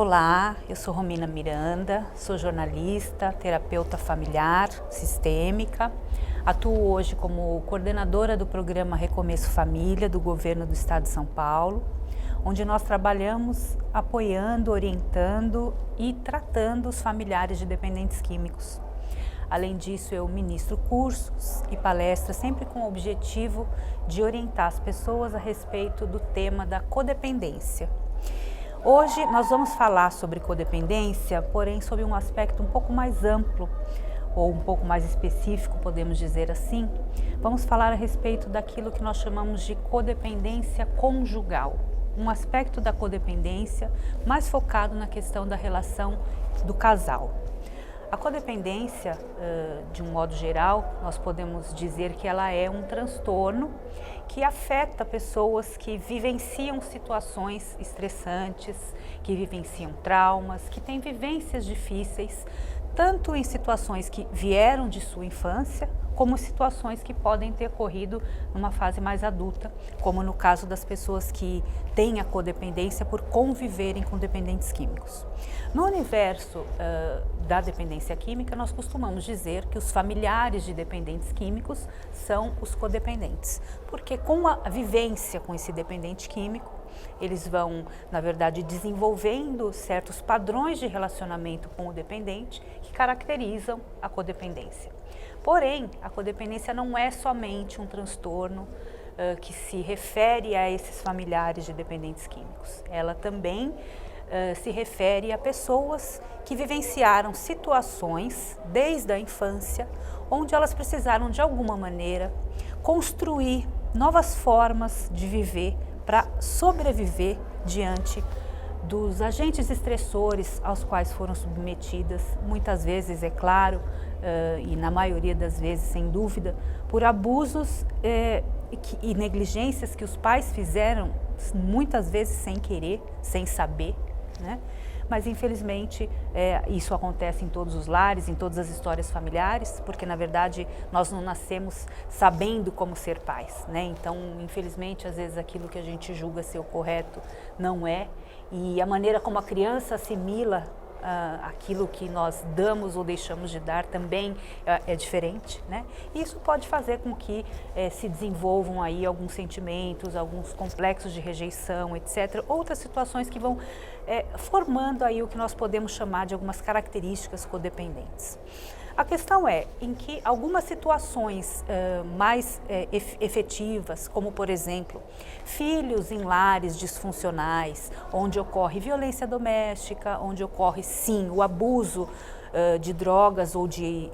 Olá, eu sou Romina Miranda, sou jornalista, terapeuta familiar, sistêmica. Atuo hoje como coordenadora do programa Recomeço Família do Governo do Estado de São Paulo, onde nós trabalhamos apoiando, orientando e tratando os familiares de dependentes químicos. Além disso, eu ministro cursos e palestras sempre com o objetivo de orientar as pessoas a respeito do tema da codependência. Hoje nós vamos falar sobre codependência, porém sob um aspecto um pouco mais amplo, ou um pouco mais específico, podemos dizer assim. Vamos falar a respeito daquilo que nós chamamos de codependência conjugal, um aspecto da codependência mais focado na questão da relação do casal. A codependência, de um modo geral, nós podemos dizer que ela é um transtorno que afeta pessoas que vivenciam situações estressantes, que vivenciam traumas, que têm vivências difíceis, tanto em situações que vieram de sua infância, como situações que podem ter ocorrido numa fase mais adulta, como no caso das pessoas que têm a codependência por conviverem com dependentes químicos. No universo da dependência química, nós costumamos dizer que os familiares de dependentes químicos são os codependentes, porque com a vivência com esse dependente químico, eles vão, na verdade, desenvolvendo certos padrões de relacionamento com o dependente que caracterizam a codependência. Porém, a codependência não é somente um transtorno que se refere a esses familiares de dependentes químicos. Ela também se refere a pessoas que vivenciaram situações desde a infância, onde elas precisaram, de alguma maneira, construir novas formas de viver para sobreviver diante dos agentes estressores aos quais foram submetidas, muitas vezes, é claro, e na maioria das vezes, sem dúvida, por abusos e negligências que os pais fizeram, muitas vezes sem querer, sem saber, né? Mas infelizmente isso acontece em todos os lares, em todas as histórias familiares, porque na verdade nós não nascemos sabendo como ser pais, né? Então, infelizmente, às vezes aquilo que a gente julga ser o correto não é, e a maneira como a criança assimila aquilo que nós damos ou deixamos de dar também é diferente, né? E isso pode fazer com que se desenvolvam aí alguns sentimentos, alguns complexos de rejeição, etc. Outras situações que vão formando aí o que nós podemos chamar de algumas características codependentes. A questão é em que algumas situações mais efetivas, como por exemplo, filhos em lares disfuncionais, onde ocorre violência doméstica, onde ocorre sim o abuso de drogas ou de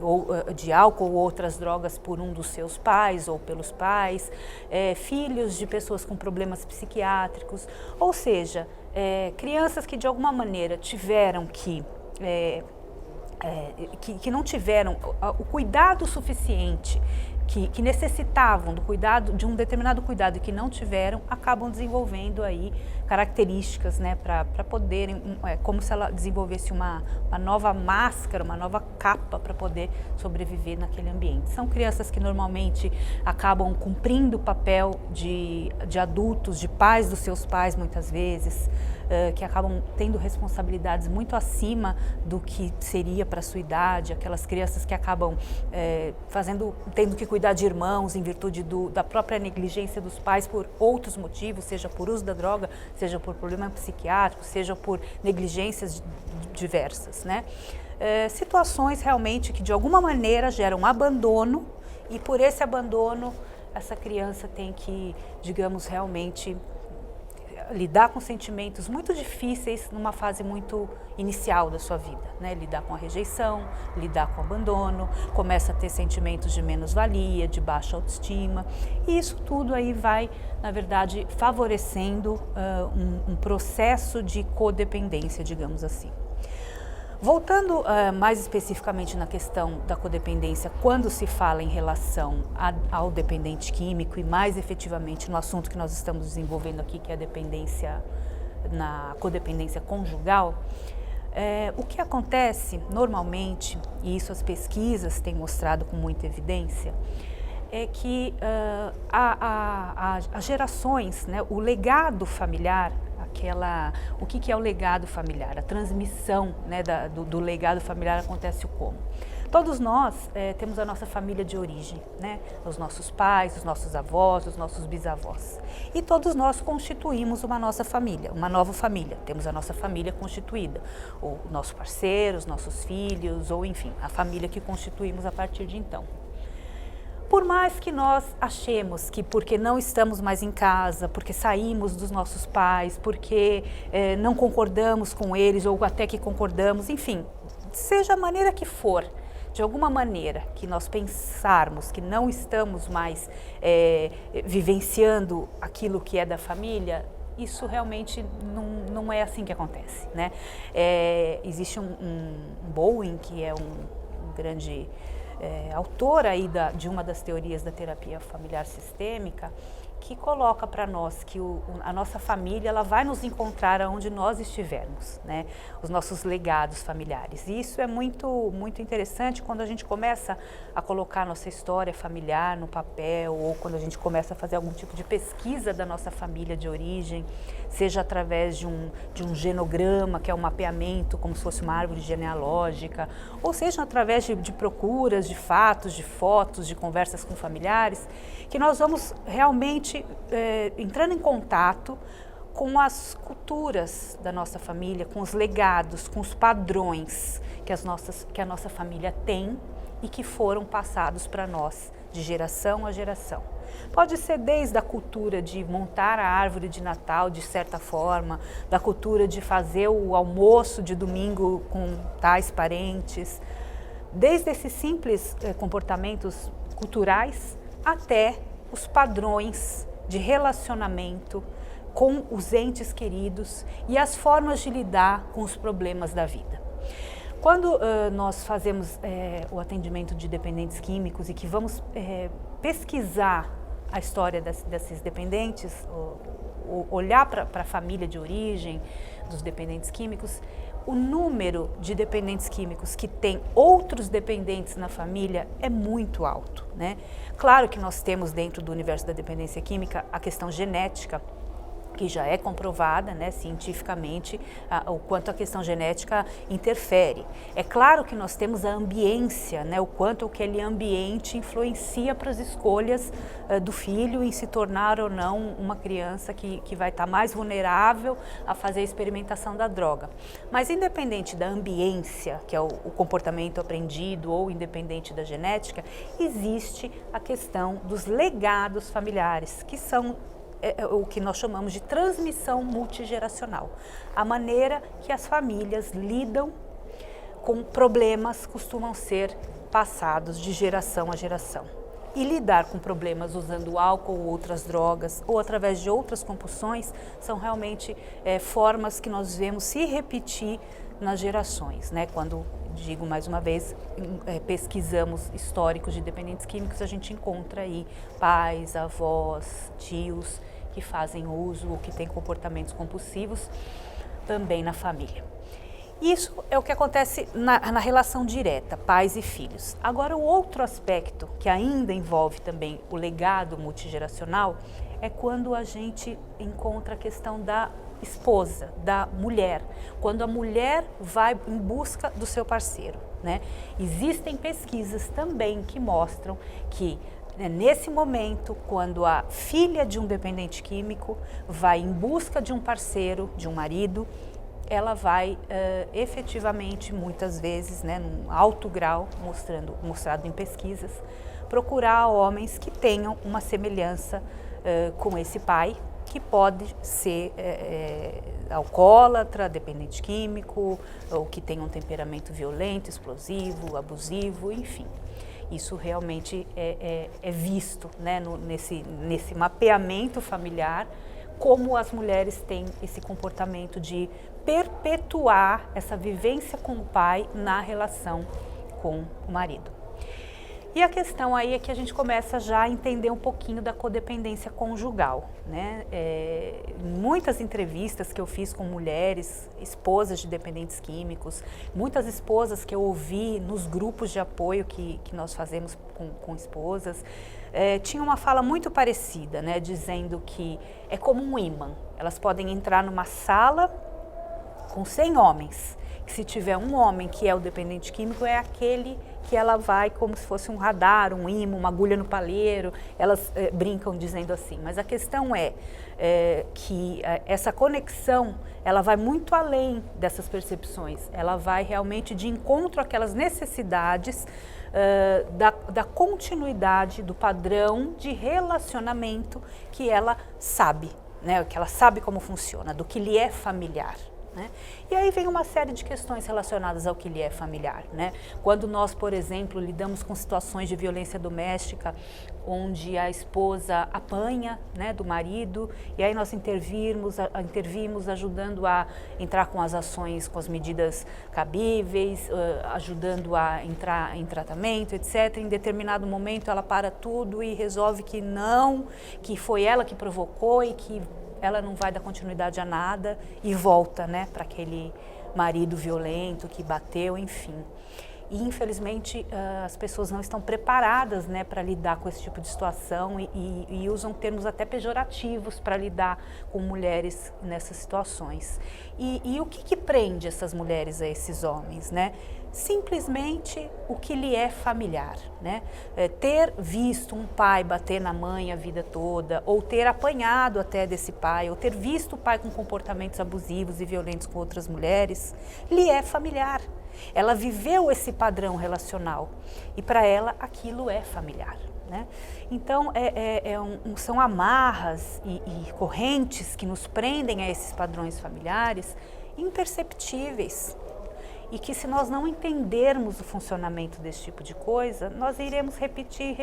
álcool ou outras drogas por um dos seus pais ou pelos pais, filhos de pessoas com problemas psiquiátricos, ou seja, crianças que de alguma maneira tiveram que não tiveram o cuidado suficiente, que necessitavam do cuidado, de um determinado cuidado e que não tiveram, acabam desenvolvendo aí características, né, para poderem, como se ela desenvolvesse uma nova máscara, uma nova capa para poder sobreviver naquele ambiente. São crianças que normalmente acabam cumprindo o papel de adultos, de pais dos seus pais muitas vezes, que acabam tendo responsabilidades muito acima do que seria para a sua idade, aquelas crianças que acabam tendo que cuidar de irmãos em virtude da própria negligência dos pais por outros motivos, seja por uso da droga, seja por problema psiquiátrico, seja por negligências diversas, né? Situações realmente que de alguma maneira geram abandono, e por esse abandono essa criança tem que, digamos, realmente lidar com sentimentos muito difíceis numa fase muito inicial da sua vida, né? Lidar com a rejeição, lidar com o abandono, começa a ter sentimentos de menos-valia, de baixa autoestima, e isso tudo aí vai, na verdade, favorecendo um processo de codependência, digamos assim. Voltando mais especificamente na questão da codependência, quando se fala em relação ao dependente químico e mais efetivamente no assunto que nós estamos desenvolvendo aqui, que é a dependência, na codependência conjugal, o que acontece normalmente, e isso as pesquisas têm mostrado com muita evidência, é que as gerações, né, o legado familiar O que é o legado familiar? A transmissão, né, do legado familiar acontece como? Todos nós temos a nossa família de origem, né? Os nossos pais, os nossos avós, os nossos bisavós. E todos nós constituímos uma nossa família, uma nova família. Temos a nossa família constituída, o nosso parceiro, os nossos filhos, ou enfim, a família que constituímos a partir de então. Por mais que nós achemos que porque não estamos mais em casa, porque saímos dos nossos pais, porque não concordamos com eles ou até que concordamos, enfim, seja a maneira que for, de alguma maneira que nós pensarmos que não estamos mais vivenciando aquilo que é da família, isso realmente não é assim que acontece, né? Existe um Bowen, que é um grande autor aí de uma das teorias da terapia familiar sistêmica, que coloca para nós que a nossa família ela vai nos encontrar aonde nós estivermos, né? Os nossos legados familiares. E isso é muito interessante quando a gente começa a colocar a nossa história familiar no papel, ou quando a gente começa a fazer algum tipo de pesquisa da nossa família de origem, seja através de um genograma, que é um mapeamento, como se fosse uma árvore genealógica, ou seja através de procuras, de fatos, de fotos, de conversas com familiares, que nós vamos realmente entrando em contato com as culturas da nossa família, com os legados, com os padrões que a nossa família tem e que foram passados para nós de geração a geração. Pode ser desde a cultura de montar a árvore de Natal de certa forma, da cultura de fazer o almoço de domingo com tais parentes, desde esses simples comportamentos culturais até os padrões de relacionamento com os entes queridos e as formas de lidar com os problemas da vida. Quando nós fazemos o atendimento de dependentes químicos e que vamos pesquisar a história desses dependentes, olhar para a família de origem dos dependentes químicos, o número de dependentes químicos que tem outros dependentes na família é muito alto, né? Claro que nós temos dentro do universo da dependência química a questão genética, que já é comprovada, né, cientificamente, o quanto a questão genética interfere. É claro que nós temos a ambiência, né, o quanto aquele ambiente influencia para as escolhas do filho em se tornar ou não uma criança que vai estar mais vulnerável a fazer a experimentação da droga. Mas independente da ambiência, que é o comportamento aprendido, ou independente da genética, existe a questão dos legados familiares, que são o que nós chamamos de transmissão multigeracional. A maneira que as famílias lidam com problemas costumam ser passados de geração a geração. E lidar com problemas usando álcool ou outras drogas, ou através de outras compulsões, são realmente formas que nós vemos se repetir nas gerações, né? Quando, digo mais uma vez, pesquisamos históricos de dependentes químicos, a gente encontra aí pais, avós, tios que fazem uso ou que têm comportamentos compulsivos também na família. Isso é o que acontece na relação direta, pais e filhos. Agora, o outro aspecto que ainda envolve também o legado multigeracional é quando a gente encontra a questão da esposa, da mulher, quando a mulher vai em busca do seu parceiro, né? Existem pesquisas também que mostram que nesse momento, quando a filha de um dependente químico vai em busca de um parceiro, de um marido, ela vai efetivamente, muitas vezes, né, num alto grau, mostrado em pesquisas, procurar homens que tenham uma semelhança com esse pai, que pode ser alcoólatra, dependente químico, ou que tem um temperamento violento, explosivo, abusivo, enfim. Isso realmente é visto, né, nesse mapeamento familiar, como as mulheres têm esse comportamento de perpetuar essa vivência com o pai na relação com o marido. E a questão aí é que a gente começa já a entender um pouquinho da codependência conjugal, né? Em muitas entrevistas que eu fiz com mulheres, esposas de dependentes químicos, muitas esposas que eu ouvi nos grupos de apoio que nós fazemos com esposas, tinha uma fala muito parecida, né? Dizendo que é como um ímã. Elas podem entrar numa sala com 100 homens, que se tiver um homem que é o dependente químico, é aquele que ela vai como se fosse um radar, um ímã, uma agulha no palheiro, elas brincam dizendo assim. Mas a questão é que essa conexão, ela vai muito além dessas percepções, ela vai realmente de encontro àquelas necessidades da continuidade do padrão de relacionamento que ela sabe, né, que ela sabe como funciona, do que lhe é familiar. Né? E aí vem uma série de questões relacionadas ao que lhe é familiar. Né? Quando nós, por exemplo, lidamos com situações de violência doméstica, onde a esposa apanha, né, do marido, e aí nós intervimos ajudando a entrar com as ações, com as medidas cabíveis, ajudando a entrar em tratamento, etc. Em determinado momento ela para tudo e resolve que não, que foi ela que provocou e que ela não vai dar continuidade a nada e volta, né, para aquele marido violento que bateu, enfim. E infelizmente as pessoas não estão preparadas, né, para lidar com esse tipo de situação e usam termos até pejorativos para lidar com mulheres nessas situações. E o que prende essas mulheres a esses homens, né? Simplesmente o que lhe é familiar, né? Ter visto um pai bater na mãe a vida toda, ou ter apanhado até desse pai, ou ter visto o pai com comportamentos abusivos e violentos com outras mulheres, lhe é familiar. Ela viveu esse padrão relacional e para ela aquilo é familiar. Né? Então, são amarras e correntes que nos prendem a esses padrões familiares imperceptíveis. E que se nós não entendermos o funcionamento desse tipo de coisa, nós iremos repetir,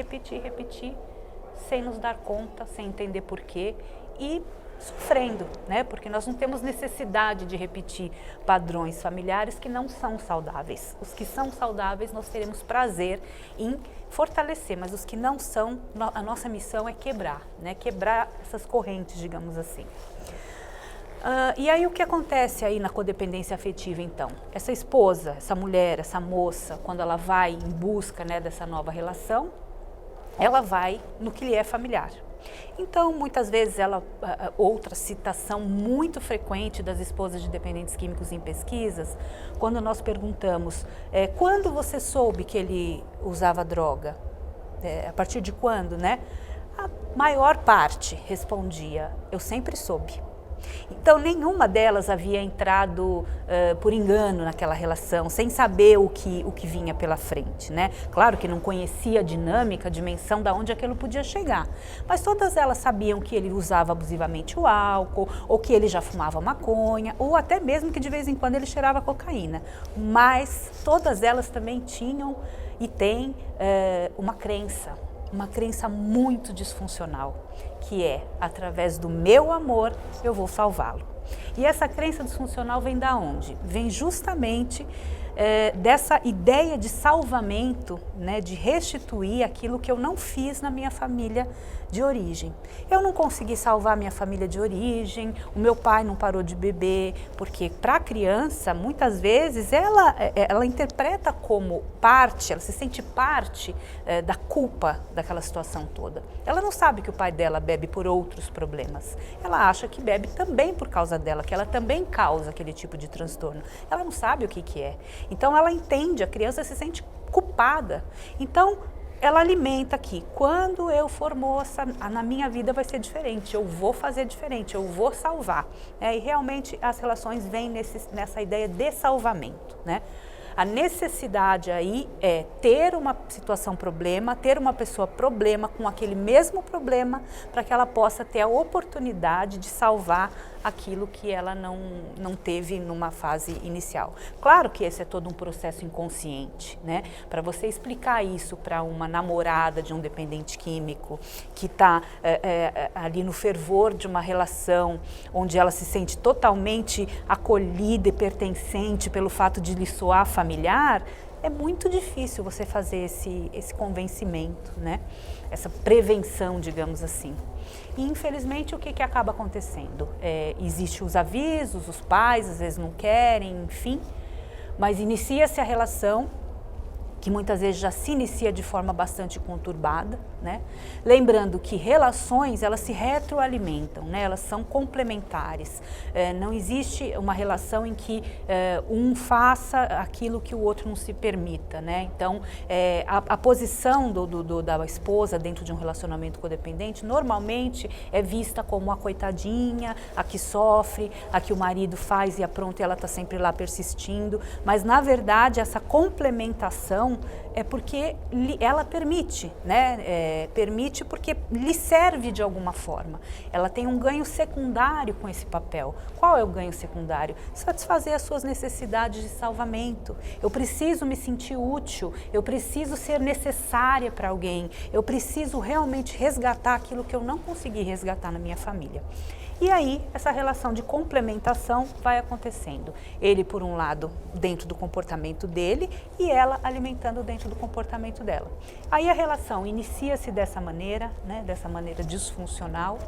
sem nos dar conta, sem entender porquê e sofrendo, né? Porque nós não temos necessidade de repetir padrões familiares que não são saudáveis. Os que são saudáveis nós teremos prazer em fortalecer, mas os que não são, a nossa missão é quebrar, né? Quebrar essas correntes, digamos assim. E aí o que acontece aí na codependência afetiva então? Essa esposa, essa mulher, essa moça, quando ela vai em busca, né, dessa nova relação, ela vai no que lhe é familiar. Então, muitas vezes, outra citação muito frequente das esposas de dependentes químicos em pesquisas, quando nós perguntamos, quando você soube que ele usava droga? A partir de quando, né? A maior parte respondia, eu sempre soube. Então, nenhuma delas havia entrado por engano naquela relação, sem saber o que vinha pela frente, né? Claro que não conhecia a dinâmica, a dimensão de onde aquilo podia chegar, mas todas elas sabiam que ele usava abusivamente o álcool, ou que ele já fumava maconha, ou até mesmo que de vez em quando ele cheirava cocaína. Mas todas elas também tinham e têm uma crença muito disfuncional, que é, através do meu amor, eu vou salvá-lo. E essa crença disfuncional vem da onde? Vem justamente dessa ideia de salvamento, né, de restituir aquilo que eu não fiz na minha família de origem. Eu não consegui salvar minha família de origem, o meu pai não parou de beber, porque para a criança, muitas vezes, ela interpreta como parte, ela se sente parte da culpa daquela situação toda. Ela não sabe que o pai dela bebe por outros problemas. Ela acha que bebe também por causa dela, que ela também causa aquele tipo de transtorno. Ela não sabe o que é. Então ela entende, a criança se sente culpada. Então ela alimenta aqui, quando eu for moça, na minha vida vai ser diferente, eu vou fazer diferente, eu vou salvar. E realmente as relações vêm nessa ideia de salvamento, né? A necessidade aí é ter uma situação problema, ter uma pessoa problema com aquele mesmo problema, para que ela possa ter a oportunidade de salvar aquilo que ela não teve numa fase inicial. Claro que esse é todo um processo inconsciente, né? Para você explicar isso para uma namorada de um dependente químico que está ali no fervor de uma relação onde ela se sente totalmente acolhida e pertencente pelo fato de lhe soar familiar, é muito difícil você fazer esse convencimento, né? Essa prevenção, digamos assim. E infelizmente o que acaba acontecendo? Existem os avisos, os pais às vezes não querem, enfim, mas inicia-se a relação, que muitas vezes já se inicia de forma bastante conturbada, né? Lembrando que relações, elas se retroalimentam, né? Elas são complementares. Não existe uma relação em que um faça aquilo que o outro não se permita, né? Então, a posição da esposa dentro de um relacionamento codependente normalmente é vista como a coitadinha, a que sofre, a que o marido faz e pronto, ela está sempre lá persistindo, mas na verdade essa complementação é porque ela permite, né? Permite porque lhe serve de alguma forma. Ela tem um ganho secundário com esse papel. Qual é o ganho secundário? Satisfazer as suas necessidades de salvamento. Eu preciso me sentir útil, eu preciso ser necessária para alguém, eu preciso realmente resgatar aquilo que eu não consegui resgatar na minha família. E aí, essa relação de complementação vai acontecendo. Ele, por um lado, dentro do comportamento dele e ela alimentando dentro do comportamento dela. Aí a relação inicia-se dessa maneira, né, dessa maneira disfuncional.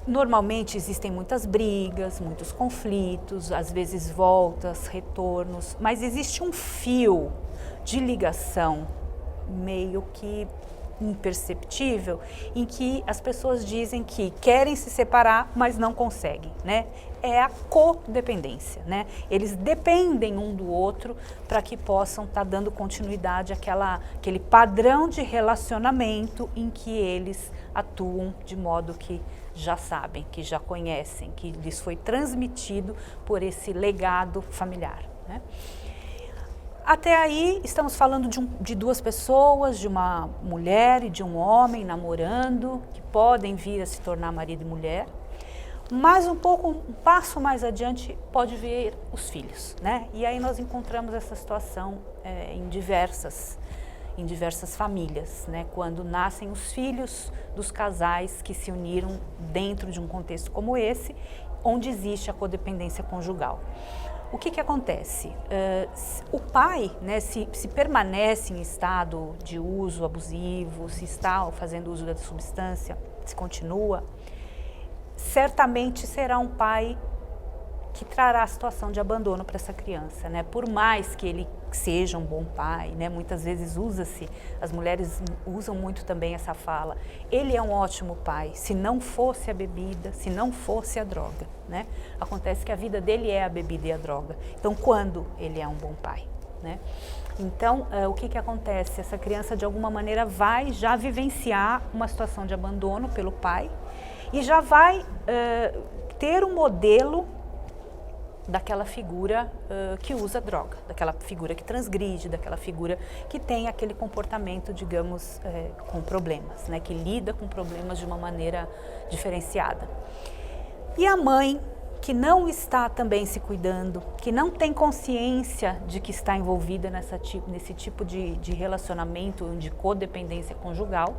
Normalmente existem muitas brigas, muitos conflitos, às vezes voltas, retornos, mas existe um fio de ligação meio que imperceptível, em que as pessoas dizem que querem se separar, mas não conseguem, né? É a codependência, né? Eles dependem um do outro para que possam estar dando continuidade àquele padrão de relacionamento em que eles atuam de modo que já sabem, que já conhecem, que lhes foi transmitido por esse legado familiar, né? Até aí, estamos falando de duas pessoas, de uma mulher e de um homem namorando, que podem vir a se tornar marido e mulher. Mas um passo mais adiante, pode vir os filhos, né? E aí nós encontramos essa situação em diversas famílias, né? Quando nascem os filhos dos casais que se uniram dentro de um contexto como esse, onde existe a codependência conjugal. O que acontece? O pai, né, se permanece em estado de uso abusivo, se está fazendo uso da substância, se continua, certamente será um pai que trará a situação de abandono para essa criança, né? Por mais que ele seja um bom pai, né? Muitas vezes as mulheres usam muito também essa fala, ele é um ótimo pai, se não fosse a bebida, se não fosse a droga, né? Acontece que a vida dele é a bebida e a droga, então quando ele é um bom pai, né? Então, o que acontece? Essa criança de alguma maneira vai já vivenciar uma situação de abandono pelo pai e já vai ter um modelo daquela figura que usa droga, daquela figura que transgride, daquela figura que tem aquele comportamento, digamos, com problemas, né, que lida com problemas de uma maneira diferenciada. E a mãe, que não está também se cuidando, que não tem consciência de que está envolvida nesse tipo de relacionamento de codependência conjugal,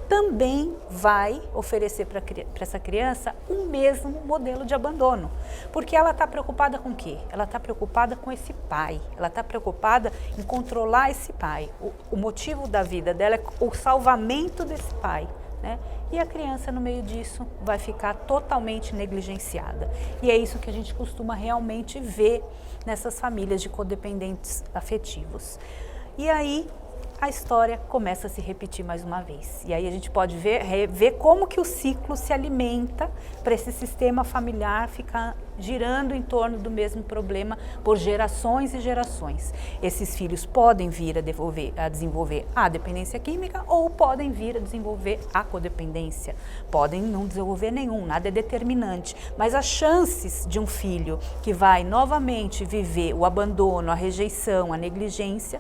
também vai oferecer para essa criança o mesmo modelo de abandono. Porque ela está preocupada com o quê? Ela está preocupada com esse pai, ela está preocupada em controlar esse pai. O motivo da vida dela é o salvamento desse pai, né? E a criança, no meio disso, vai ficar totalmente negligenciada. E é isso que a gente costuma realmente ver nessas famílias de codependentes afetivos. E aí a história começa a se repetir mais uma vez. E aí a gente pode ver como que o ciclo se alimenta para esse sistema familiar ficar girando em torno do mesmo problema por gerações e gerações. Esses filhos podem vir a desenvolver a dependência química ou podem vir a desenvolver a codependência. Podem não desenvolver nenhum, nada é determinante. Mas as chances de um filho que vai novamente viver o abandono, a rejeição, a negligência,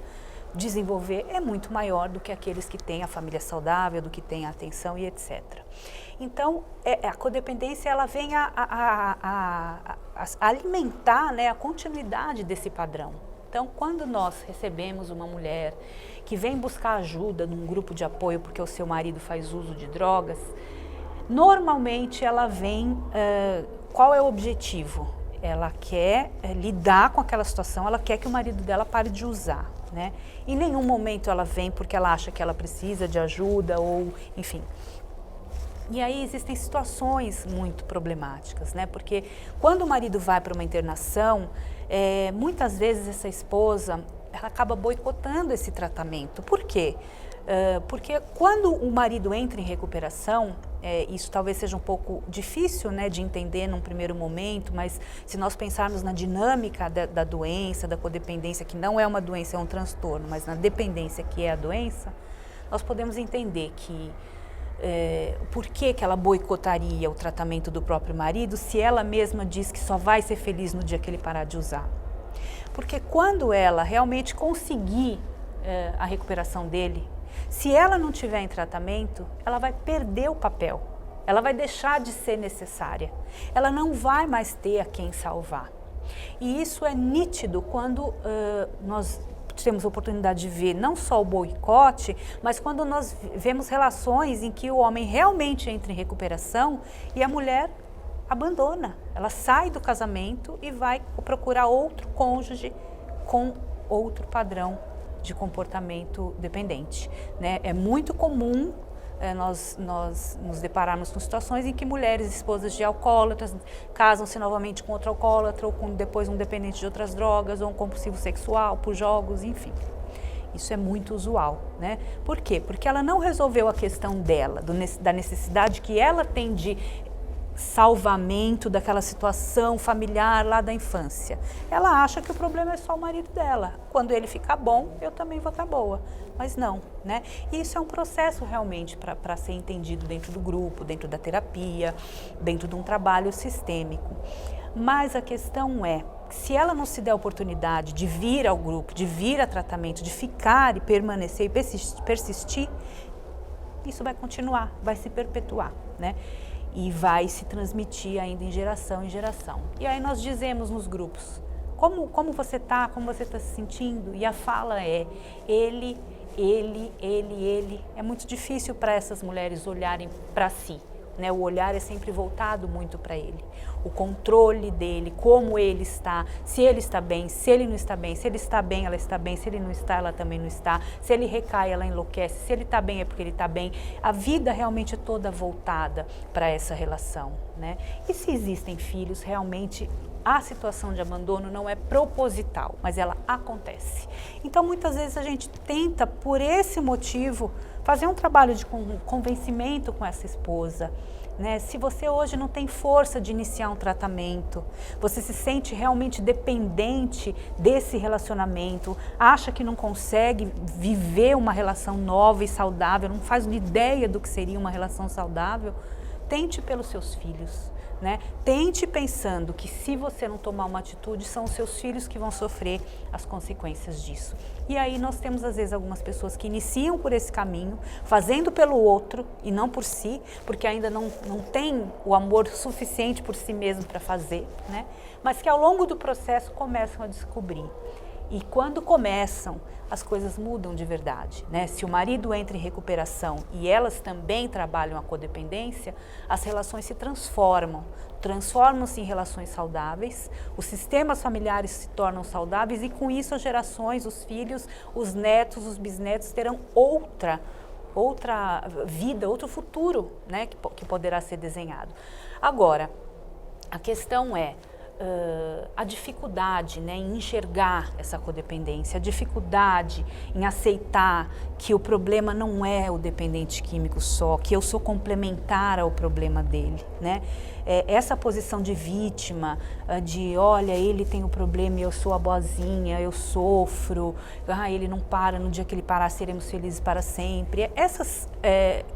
desenvolver é muito maior do que aqueles que têm a família saudável, do que têm a atenção e etc. Então, a codependência ela vem a alimentar, né, a continuidade desse padrão. Então, quando nós recebemos uma mulher que vem buscar ajuda num grupo de apoio porque o seu marido faz uso de drogas, normalmente ela vem, qual é o objetivo? ela quer lidar com aquela situação, ela quer que o marido dela pare de usar, né? Em nenhum momento ela vem porque ela acha que ela precisa de ajuda ou, enfim. E aí existem situações muito problemáticas, né? Porque quando o marido vai para uma internação, muitas vezes essa esposa ela acaba boicotando esse tratamento. Por quê? Porque quando o marido entra em recuperação, isso talvez seja um pouco difícil, né, de entender num primeiro momento, mas se nós pensarmos na dinâmica da doença, da codependência, que não é uma doença, é um transtorno, mas na dependência que é a doença, nós podemos entender que por que ela boicotaria o tratamento do próprio marido se ela mesma diz que só vai ser feliz no dia que ele parar de usar. Porque quando ela realmente conseguir a recuperação dele, se ela não tiver em tratamento, ela vai perder o papel, ela vai deixar de ser necessária, ela não vai mais ter a quem salvar. E isso é nítido quando nós temos a oportunidade de ver não só o boicote, mas quando nós vemos relações em que o homem realmente entra em recuperação e a mulher abandona, ela sai do casamento e vai procurar outro cônjuge com outro padrão de comportamento dependente, né? É muito comum nós nos depararmos com situações em que mulheres, esposas de alcoólatras, casam-se novamente com outro alcoólatra ou com depois um dependente de outras drogas ou um compulsivo sexual por jogos, enfim. Isso é muito usual, né? Por quê? Porque ela não resolveu a questão dela, da necessidade que ela tem de salvamento daquela situação familiar lá da infância. Ela acha que o problema é só o marido dela. Quando ele ficar bom, eu também vou estar boa. Mas não, né? E isso é um processo realmente para ser entendido dentro do grupo, dentro da terapia, dentro de um trabalho sistêmico. Mas a questão é, se ela não se der a oportunidade de vir ao grupo, de vir a tratamento, de ficar e permanecer e persistir, isso vai continuar, vai se perpetuar, né? E vai se transmitir ainda em geração em geração. E aí nós dizemos nos grupos, como você está, como você está se sentindo? E a fala é, ele. É muito difícil para essas mulheres olharem para si, né? O olhar é sempre voltado muito para ele. O controle dele, como ele está, se ele está bem, se ele não está bem, se ele está bem, ela está bem, se ele não está, ela também não está, se ele recai, ela enlouquece, se ele está bem é porque ele está bem. A vida realmente é toda voltada para essa relação, né? E se existem filhos, realmente a situação de abandono não é proposital, mas ela acontece. Então, muitas vezes a gente tenta, por esse motivo, fazer um trabalho de convencimento com essa esposa, né? Se você hoje não tem força de iniciar um tratamento, você se sente realmente dependente desse relacionamento, acha que não consegue viver uma relação nova e saudável, não faz ideia do que seria uma relação saudável, tente pelos seus filhos. Né? Tente pensando que se você não tomar uma atitude, são os seus filhos que vão sofrer as consequências disso. E aí nós temos às vezes algumas pessoas que iniciam por esse caminho, fazendo pelo outro e não por si, porque ainda não tem o amor suficiente por si mesmo para fazer, né? Mas que ao longo do processo começam a descobrir. E quando começam, as coisas mudam de verdade, né? Se o marido entra em recuperação e elas também trabalham a codependência, as relações se transformam-se em relações saudáveis, os sistemas familiares se tornam saudáveis e com isso as gerações, os filhos, os netos, os bisnetos terão outra vida, outro futuro, né? que poderá ser desenhado. Agora, a questão é, a dificuldade, né, em enxergar essa codependência, a dificuldade em aceitar que o problema não é o dependente químico só, que eu sou complementar ao problema dele, né? Essa posição de vítima, de olha, ele tem o problema e eu sou a boazinha, eu sofro, ele não para, no dia que ele parar seremos felizes para sempre. Essas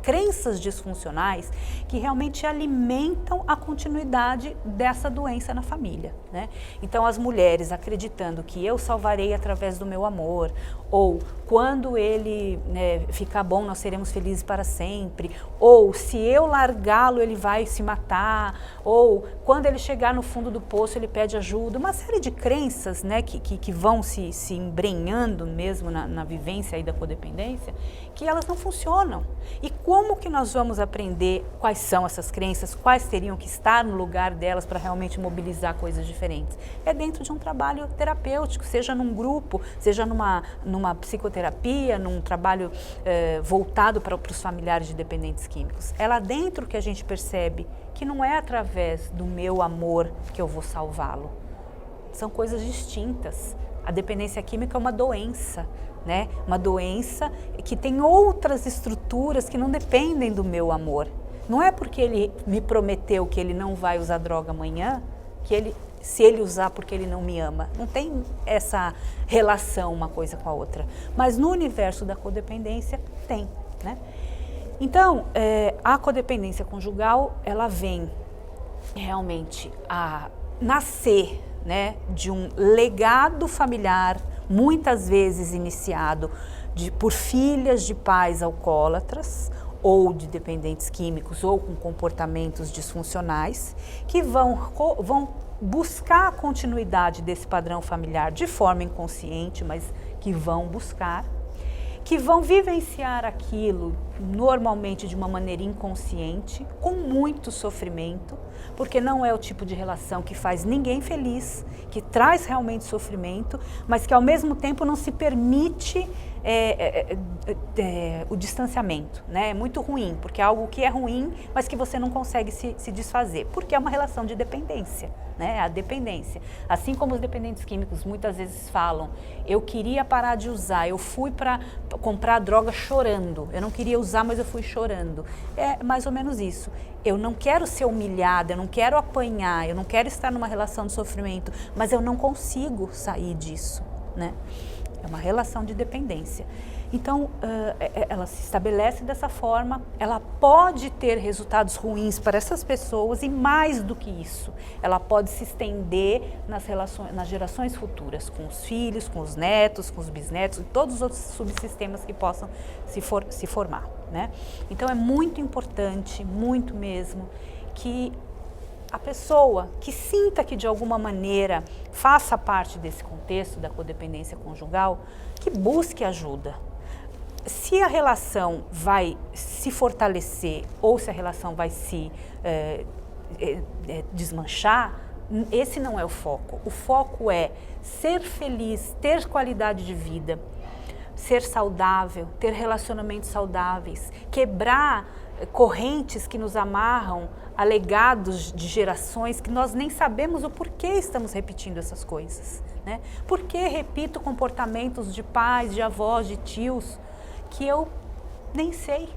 crenças disfuncionais que realmente alimentam a continuidade dessa doença na família, né? Então as mulheres acreditando que eu salvarei através do meu amor, ou quando ele ficar bom nós seremos felizes para sempre, ou se eu largá-lo ele vai se matar, ou quando ele chegar no fundo do poço ele pede ajuda, uma série de crenças, né, que vão se embrenhando mesmo na vivência aí da codependência, que elas não funcionam. E como que nós vamos aprender quais são essas crenças, quais teriam que estar no lugar delas para realmente mobilizar coisas diferentes? É dentro de um trabalho terapêutico, seja num grupo, seja numa psicoterapia, num trabalho voltado para os familiares de dependentes químicos. É lá dentro que a gente percebe que não é através do meu amor que eu vou salvá-lo. São coisas distintas. A dependência química é uma doença, né? Uma doença que tem outras estruturas que não dependem do meu amor. Não é porque ele me prometeu que ele não vai usar droga amanhã, que se ele usar porque ele não me ama. Não tem essa relação uma coisa com a outra. Mas no universo da codependência tem, né? Então, a codependência conjugal, ela vem realmente a nascer, né, de um legado familiar, muitas vezes iniciado por filhas de pais alcoólatras ou de dependentes químicos ou com comportamentos disfuncionais, que vão buscar a continuidade desse padrão familiar de forma inconsciente, mas que vão buscar, que vão vivenciar aquilo normalmente de uma maneira inconsciente, com muito sofrimento, porque não é o tipo de relação que faz ninguém feliz, que traz realmente sofrimento, mas que ao mesmo tempo não se permite o distanciamento, né? É muito ruim, porque é algo que é ruim, mas que você não consegue se desfazer, porque é uma relação de dependência, né? A dependência. Assim como os dependentes químicos muitas vezes falam, eu queria parar de usar, eu fui para comprar droga chorando, eu não queria usar, mas eu fui chorando. É mais ou menos isso. Eu não quero ser humilhada, eu não quero apanhar, eu não quero estar numa relação de sofrimento, mas eu não consigo sair disso, né? É uma relação de dependência. Então, ela se estabelece dessa forma, ela pode ter resultados ruins para essas pessoas e mais do que isso, ela pode se estender nas gerações futuras, com os filhos, com os netos, com os bisnetos e todos os outros subsistemas que possam se formar, né? Então, é muito importante, muito mesmo, que a pessoa que sinta que de alguma maneira faça parte desse contexto da codependência conjugal, que busque ajuda. Se a relação vai se fortalecer ou se a relação vai se desmanchar, esse não é o foco. O foco é ser feliz, ter qualidade de vida, ser saudável, ter relacionamentos saudáveis, quebrar correntes que nos amarram a legados de gerações que nós nem sabemos o porquê estamos repetindo essas coisas, né? Por que repito comportamentos de pais, de avós, de tios que eu nem sei?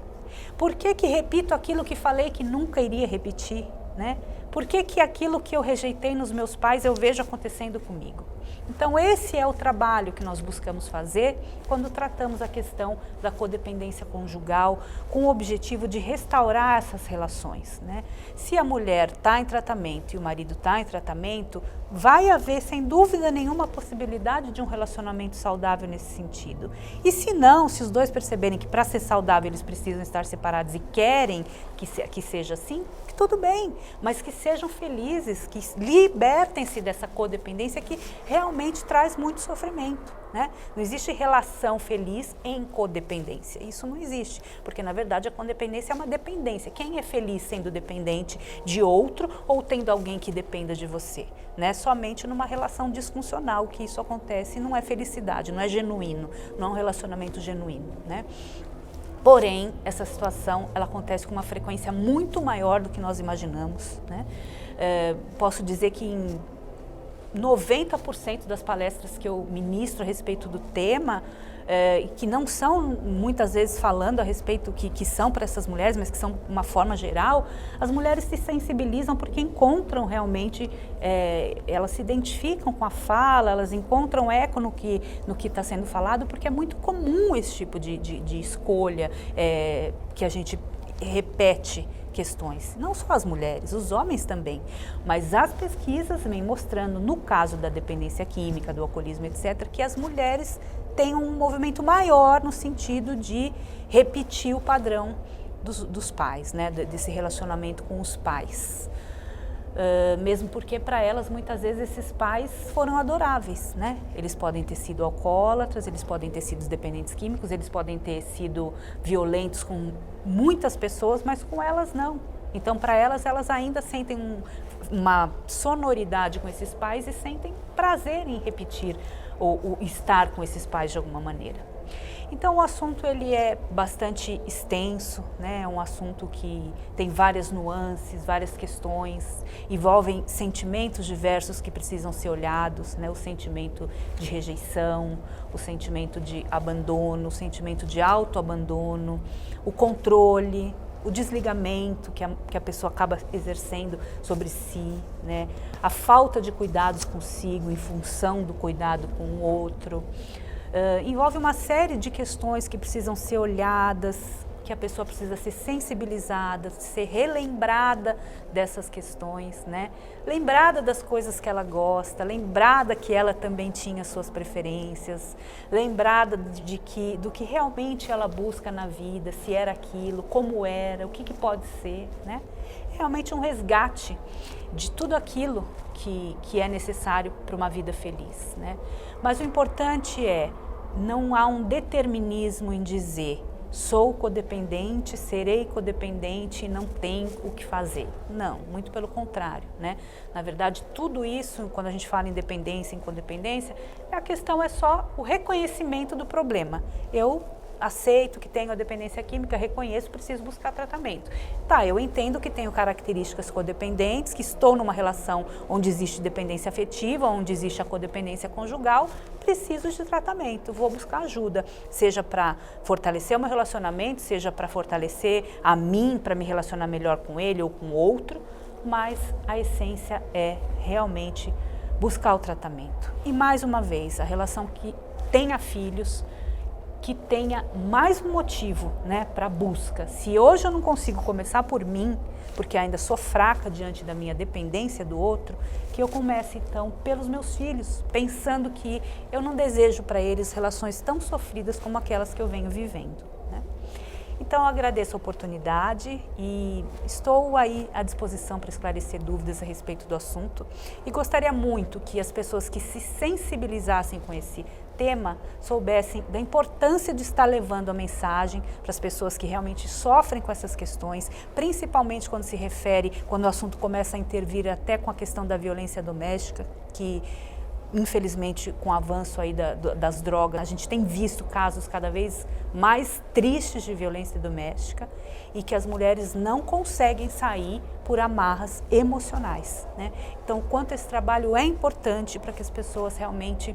Por que repito aquilo que falei que nunca iria repetir, né? Por que aquilo que eu rejeitei nos meus pais eu vejo acontecendo comigo? Então esse é o trabalho que nós buscamos fazer quando tratamos a questão da codependência conjugal com o objetivo de restaurar essas relações, né? Se a mulher está em tratamento e o marido está em tratamento, vai haver sem dúvida nenhuma possibilidade de um relacionamento saudável nesse sentido. E se não, se os dois perceberem que para ser saudável eles precisam estar separados e querem que seja assim, que tudo bem, mas que sejam felizes, que libertem-se dessa codependência que realmente traz muito sofrimento, né? Não existe relação feliz em codependência, isso não existe, porque na verdade a codependência é uma dependência. Quem é feliz sendo dependente de outro ou tendo alguém que dependa de você, né? Somente numa relação disfuncional que isso acontece e não é felicidade, não é genuíno, não é um relacionamento genuíno, né? Porém, essa situação ela acontece com uma frequência muito maior do que nós imaginamos, né? Posso dizer que em 90% das palestras que eu ministro a respeito do tema, que não são muitas vezes falando a respeito que são para essas mulheres, mas que são uma forma geral, as mulheres se sensibilizam porque encontram realmente, elas se identificam com a fala, elas encontram eco no que está sendo falado, porque é muito comum esse tipo de escolha que a gente repete questões, não só as mulheres, os homens também, mas as pesquisas vêm mostrando, no caso da dependência química, do alcoolismo, etc., que as mulheres têm um movimento maior no sentido de repetir o padrão dos pais, né, desse relacionamento com os pais. mesmo porque para elas muitas vezes esses pais foram adoráveis, né? Eles podem ter sido alcoólatras, eles podem ter sido dependentes químicos, eles podem ter sido violentos com muitas pessoas, mas com elas não. Então para elas ainda sentem uma sonoridade com esses pais e sentem prazer em repetir ou estar com esses pais de alguma maneira. Então o assunto ele é bastante extenso, né? É um assunto que tem várias nuances, várias questões, envolvem sentimentos diversos que precisam ser olhados, né? O sentimento de rejeição, o sentimento de abandono, o sentimento de autoabandono, o controle, o desligamento que a pessoa acaba exercendo sobre si, né? A falta de cuidados consigo em função do cuidado com o outro. Envolve uma série de questões que precisam ser olhadas, que a pessoa precisa ser sensibilizada, ser relembrada dessas questões, né? Lembrada das coisas que ela gosta, lembrada que ela também tinha suas preferências, lembrada do que realmente ela busca na vida, se era aquilo, como era, o que pode ser, né? É realmente um resgate de tudo aquilo que é necessário para uma vida feliz, né? Mas o importante é, não há um determinismo em dizer sou codependente, serei codependente e não tenho o que fazer. Não, muito pelo contrário, né? Na verdade, tudo isso, quando a gente fala em dependência, em codependência, a questão é só o reconhecimento do problema. Eu aceito que tenho a dependência química, reconheço, preciso buscar tratamento. Tá, eu entendo que tenho características codependentes, que estou numa relação onde existe dependência afetiva, onde existe a codependência conjugal, preciso de tratamento, vou buscar ajuda, seja para fortalecer o meu relacionamento, seja para fortalecer a mim, para me relacionar melhor com ele ou com outro, mas a essência é realmente buscar o tratamento. E mais uma vez, a relação que tenha filhos, que tenha mais um motivo, né, para busca. Se hoje eu não consigo começar por mim, porque ainda sou fraca diante da minha dependência do outro, que eu comece então pelos meus filhos, pensando que eu não desejo para eles relações tão sofridas como aquelas que eu venho vivendo, né? Então eu agradeço a oportunidade e estou aí à disposição para esclarecer dúvidas a respeito do assunto e gostaria muito que as pessoas que se sensibilizassem com esse tema soubessem da importância de estar levando a mensagem para as pessoas que realmente sofrem com essas questões, principalmente quando se refere, quando o assunto começa a intervir até com a questão da violência doméstica, que infelizmente com o avanço aí das drogas, a gente tem visto casos cada vez mais tristes de violência doméstica e que as mulheres não conseguem sair por amarras emocionais, né? Então, o quanto esse trabalho é importante para que as pessoas realmente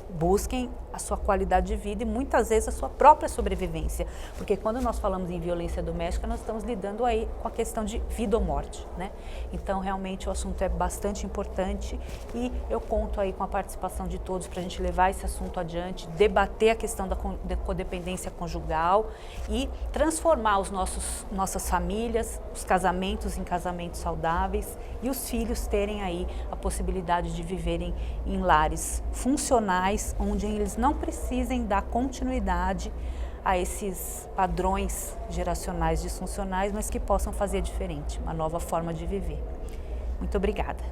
busquem a sua qualidade de vida e muitas vezes a sua própria sobrevivência, porque quando nós falamos em violência doméstica, nós estamos lidando aí com a questão de vida ou morte, né? Então realmente o assunto é bastante importante e eu conto aí com a participação de todos para a gente levar esse assunto adiante, debater a questão da codependência conjugal e transformar nossas famílias, os casamentos em casamentos saudáveis e os filhos terem aí a possibilidade de viverem em lares funcionais, onde eles não precisem dar continuidade a esses padrões geracionais disfuncionais, mas que possam fazer diferente, uma nova forma de viver. Muito obrigada.